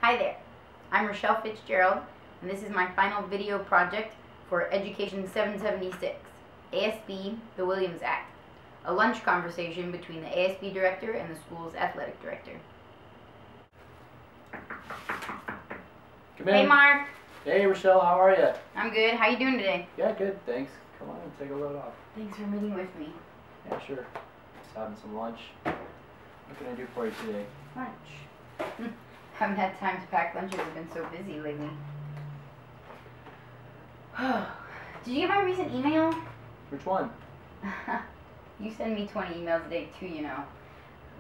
Hi there, I'm Rochelle Fitzgerald, and this is my final video project for Education 776, ASB the Williams Act, a lunch conversation between the ASB director and the school's athletic director. Come in. Hey Mark. Hey Rochelle, how are you? I'm good. How you doing today? Yeah, good, thanks. Come on, take a load off. Thanks for meeting with me. Yeah, sure. Just having some lunch. What can I do for you today? Lunch. Haven't had time to pack lunches. I've been so busy lately. Did you get my recent email? Which one? You send me 20 emails a day too, you know.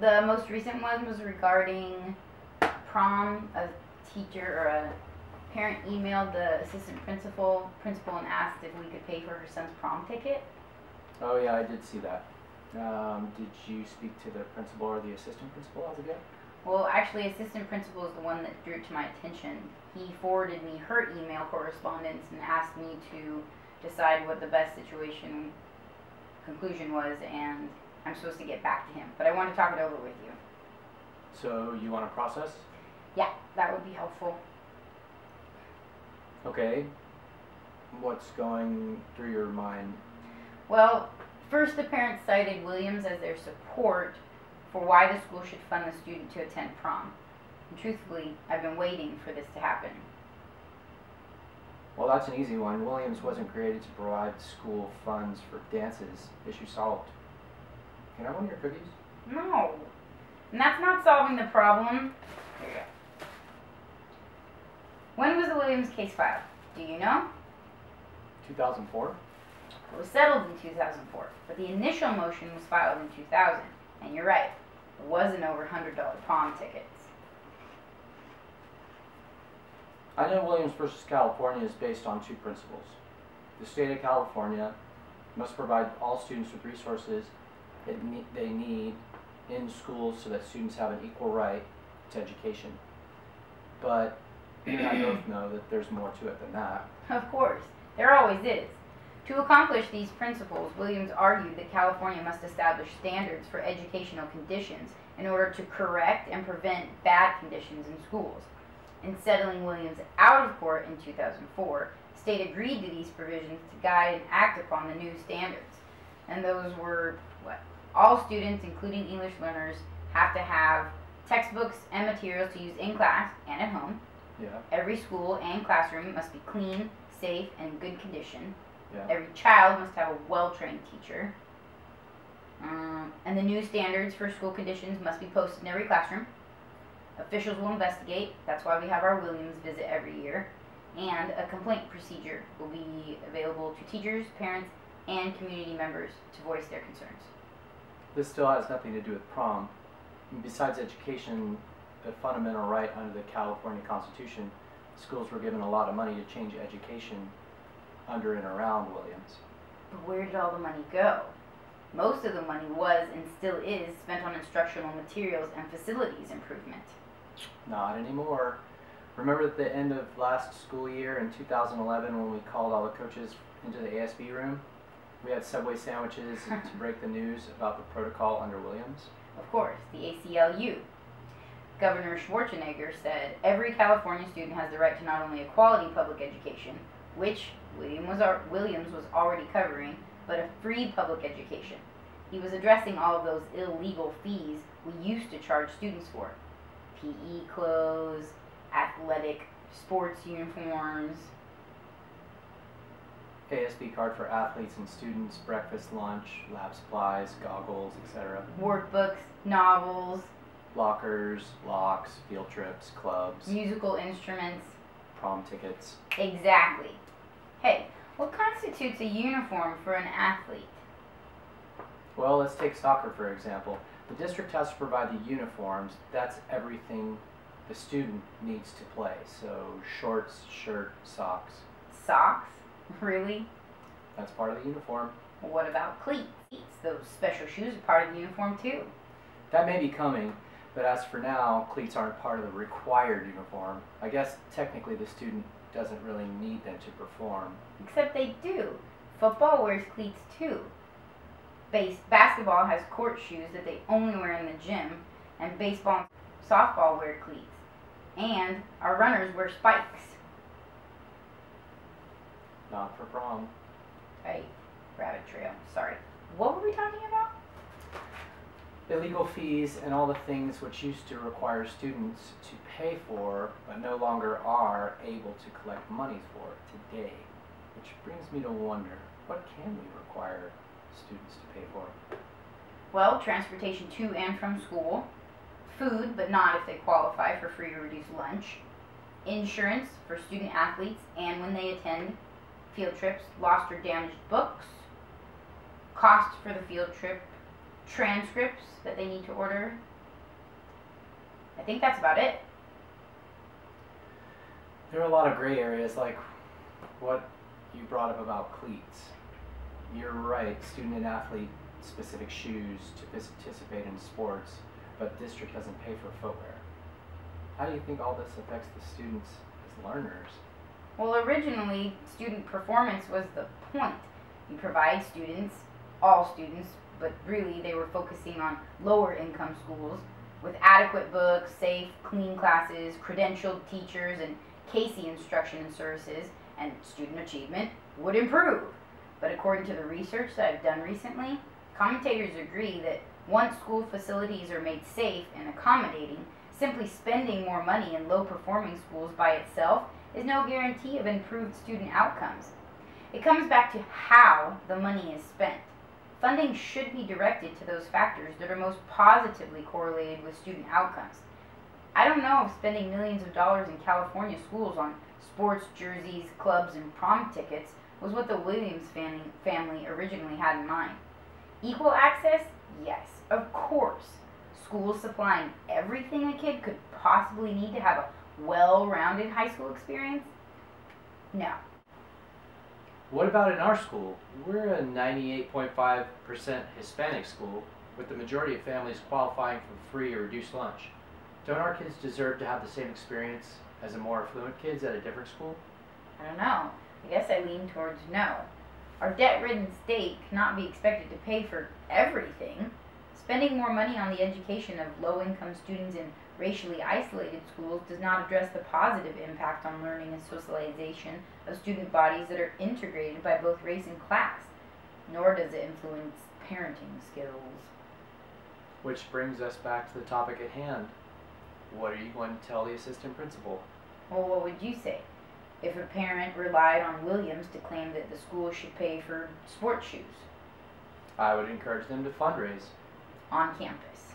The most recent one was regarding prom. A teacher or a parent emailed the assistant principal and asked if we could pay for her son's prom ticket. Oh yeah, I did see that. Did you speak to the principal or the assistant principal as of yet? Well, actually, assistant principal is the one that drew it to my attention. He forwarded me her email correspondence and asked me to decide what the best conclusion was, and I'm supposed to get back to him. But I want to talk it over with you. So you want to process? Yeah, that would be helpful. Okay. What's going through your mind? Well, first the parents cited Williams as their support for why the school should fund the student to attend prom. And truthfully, I've been waiting for this to happen. Well, that's an easy one. Williams wasn't created to provide school funds for dances. Issue solved. Can I have one of your cookies? No. And that's not solving the problem. There you go. When was the Williams case filed? Do you know? 2004? It was settled in 2004, but the initial motion was filed in 2000. And you're right, it wasn't over $100 prom tickets. I know Williams versus California is based on two principles. The state of California must provide all students with resources they need in schools so that students have an equal right to education. But you and I both know that there's more to it than that. Of course, there always is. To accomplish these principles, Williams argued that California must establish standards for educational conditions in order to correct and prevent bad conditions in schools. In settling Williams out of court in 2004, the state agreed to these provisions to guide and act upon the new standards. And those were, all students, including English learners, have to have textbooks and materials to use in class and at home. Yeah. Every Every school and classroom must be clean, safe, and in good condition. Yeah. Every child must have a well-trained teacher. And the new standards for school conditions must be posted in every classroom. Officials will investigate. That's why we have our Williams visit every year. And a complaint procedure will be available to teachers, parents, and community members to voice their concerns. This still has nothing to do with prom. Besides education, a fundamental right under the California Constitution, schools were given a lot of money to change education under and around Williams. But where did all the money go? Most of the money was and still is spent on instructional materials and facilities improvement. Not anymore. Remember at the end of last school year in 2011 when we called all the coaches into the ASB room? We had Subway sandwiches to break the news about the protocol under Williams. Of course, the ACLU. Governor Schwarzenegger said every California student has the right to not only a quality public education, which Williams was already covering, but a free public education. He was addressing all of those illegal fees we used to charge students for. PE clothes, athletic sports uniforms. ASB card for athletes and students, breakfast, lunch, lab supplies, goggles, etc. Workbooks, novels. Lockers, locks, field trips, clubs. Musical instruments. Prom tickets. Exactly. Hey, what constitutes a uniform for an athlete? Well, let's take soccer for example. The district has to provide the uniforms. That's everything the student needs to play. So shorts, shirt, socks. Socks? Really? That's part of the uniform. Well, what about cleats? Those special shoes are part of the uniform too. That may be coming, but as for now, cleats aren't part of the required uniform. I guess technically the student doesn't really need them to perform. Except they do. Football wears cleats too. Basketball has court shoes that they only wear in the gym, and baseball and softball wear cleats. And our runners wear spikes. Not for prom. Right, rabbit trail, sorry. What were we talking about? Illegal fees and all the things which used to require students to pay for, but no longer are able to collect money for today. Which brings me to wonder, what can we require students to pay for? Well, transportation to and from school, food, but not if they qualify for free or reduced lunch, insurance for student athletes and when they attend field trips, lost or damaged books, cost for the field trip, transcripts that they need to order. I think that's about it. There are a lot of gray areas, like what you brought up about cleats. You're right, student and athlete specific shoes to participate in sports, but district doesn't pay for footwear. How do you think all this affects the students as learners? Well, originally, student performance was the point. You provide students, all students, but really they were focusing on lower income schools with adequate books, safe, clean classes, credentialed teachers, and Casey instruction and services, and student achievement would improve. But according to the research that I've done recently, commentators agree that once school facilities are made safe and accommodating, simply spending more money in low-performing schools by itself is no guarantee of improved student outcomes. It comes back to how the money is spent. Funding should be directed to those factors that are most positively correlated with student outcomes. I don't know if spending millions of dollars in California schools on sports jerseys, clubs, and prom tickets was what the Williams family originally had in mind. Equal access? Yes, of course. Schools supplying everything a kid could possibly need to have a well-rounded high school experience? No. What about in our school? We're a 98.5% Hispanic school, with the majority of families qualifying for free or reduced lunch. Don't our kids deserve to have the same experience as the more affluent kids at a different school? I don't know. I guess I lean towards no. Our debt-ridden state cannot be expected to pay for everything. Spending more money on the education of low-income students in racially isolated schools does not address the positive impact on learning and socialization of student bodies that are integrated by both race and class, nor does it influence parenting skills. Which brings us back to the topic at hand. What are you going to tell the assistant principal? Well, what would you say if a parent relied on Williams to claim that the school should pay for sports shoes? I would encourage them to fundraise. On campus.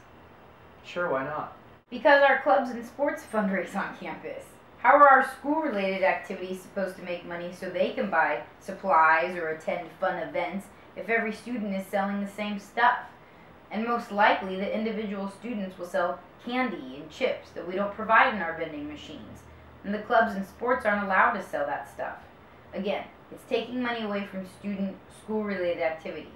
Sure, why not? Because our clubs and sports fundraise on campus. How are our school-related activities supposed to make money so they can buy supplies or attend fun events if every student is selling the same stuff? And most likely, the individual students will sell candy and chips that we don't provide in our vending machines. And the clubs and sports aren't allowed to sell that stuff. Again, it's taking money away from student school-related activities.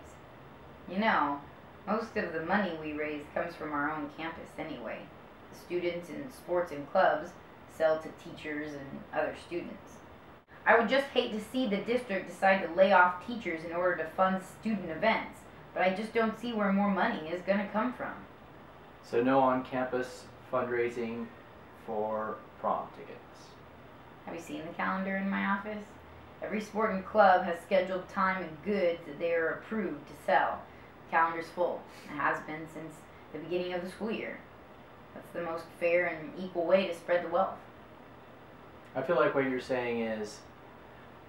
You know, most of the money we raise comes from our own campus anyway. The students in sports and clubs sell to teachers and other students. I would just hate to see the district decide to lay off teachers in order to fund student events, but I just don't see where more money is going to come from. So no on-campus fundraising for prom tickets. Have you seen the calendar in my office? Every sport and club has scheduled time and goods that they are approved to sell. The calendar's full. It has been since the beginning of the school year. That's the most fair and equal way to spread the wealth. I feel like what you're saying is,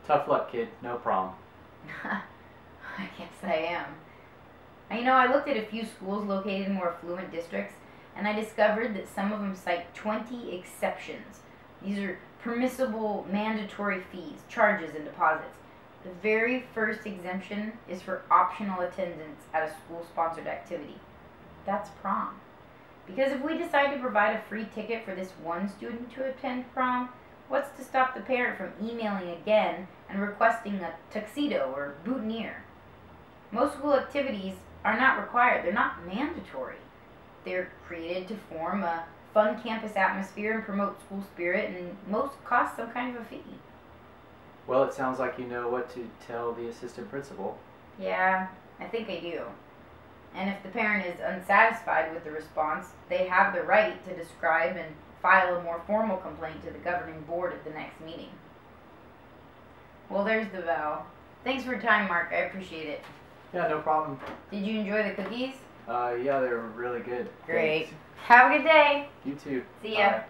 tough luck, kid, no prom. I guess I am. You know, I looked at a few schools located in more affluent districts, and I discovered that some of them cite 20 exceptions. These are permissible mandatory fees, charges, and deposits. The very first exemption is for optional attendance at a school-sponsored activity. That's prom. Because if we decide to provide a free ticket for this one student to attend prom, what's to stop the parent from emailing again and requesting a tuxedo or boutonniere? Most school activities are not required. They're not mandatory. They're created to form a fun campus atmosphere and promote school spirit, and most cost some kind of a fee. Well, it sounds like you know what to tell the assistant principal. Yeah, I think I do. And if the parent is unsatisfied with the response, they have the right to describe and file a more formal complaint to the governing board at the next meeting. Well, there's the vow. Thanks for your time, Mark. I appreciate it. Yeah, no problem. Did you enjoy the cookies? Yeah, they were really good. Great. Thanks. Have a good day. You too. See ya. Bye.